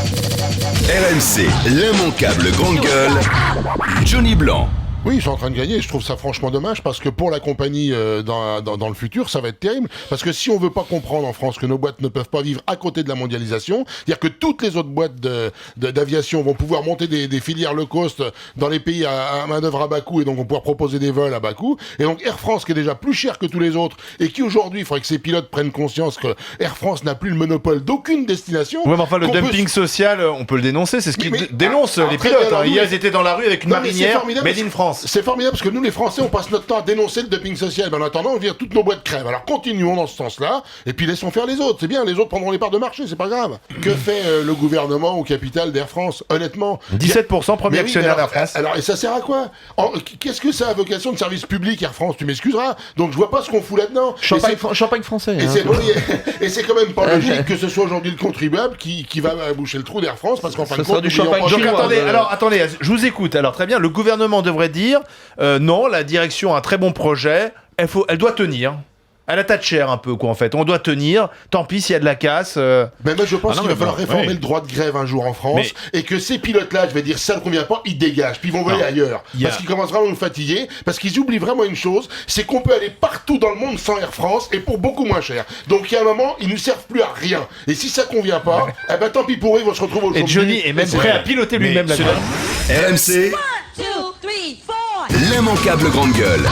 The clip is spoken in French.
RMC, l'immanquable grande gueule, Johnny Blanc. Oui, ils sont en train de gagner. Je trouve ça franchement dommage parce que pour la compagnie dans le futur, ça va être terrible. Parce que si on veut pas comprendre en France que nos boîtes ne peuvent pas vivre à côté de la mondialisation, c'est-à-dire que toutes les autres boîtes d'aviation vont pouvoir monter des filières low cost dans les pays à main-d'œuvre à bas coût et donc vont pouvoir proposer des vols à bas coût. Et donc Air France, qui est déjà plus cher que tous les autres et qui aujourd'hui, il faudrait que ses pilotes prennent conscience que Air France n'a plus le monopole d'aucune destination. Ouais, mais enfin, le dumping social, on peut le dénoncer. C'est ce qu'ils dénoncent les pilotes. Hier, ils étaient dans la rue avec une marinière made in France. C'est formidable parce que nous, les Français, on passe notre temps à dénoncer le dumping social. Mais en attendant, on vire toutes nos boîtes crèves. Alors continuons dans ce sens-là, et puis laissons faire les autres. C'est bien, les autres prendront les parts de marché, c'est pas grave. Que fait le gouvernement au capital d'Air France, honnêtement? 17% premier actionnaire d'Air France. Alors, et ça sert à quoi? Qu'est-ce que ça a vocation de service public, Air France? Tu m'excuseras. Donc je vois pas ce qu'on fout là-dedans. Champagne français. Et c'est quand même pas logique que ce soit aujourd'hui le contribuable qui va boucher le trou d'Air France, parce qu'en fin de compte, du champagne chinois. Attendez, je vous écoute. Alors très bien, le gouvernement devrait dire non, la direction a un très bon projet, elle doit tenir. Elle a Thatcher un peu, quoi, en fait. On doit tenir. Tant pis s'il y a de la casse. Mais moi, je pense qu'il va falloir réformer le droit de grève un jour en France et que ces pilotes-là, je vais dire, ça ne convient pas, ils dégagent, puis ils vont voler ailleurs. Parce qu'ils commencent vraiment à nous fatiguer, parce qu'ils oublient vraiment une chose, c'est qu'on peut aller partout dans le monde sans Air France et pour beaucoup moins cher. Donc, il y a un moment, ils ne servent plus à rien. Et si ça convient pas, eh ben tant pis pour eux, ils vont se retrouver au chômage. Et Johnny est même prêt à piloter lui-même la grève. RMC, l'immanquable grande gueule.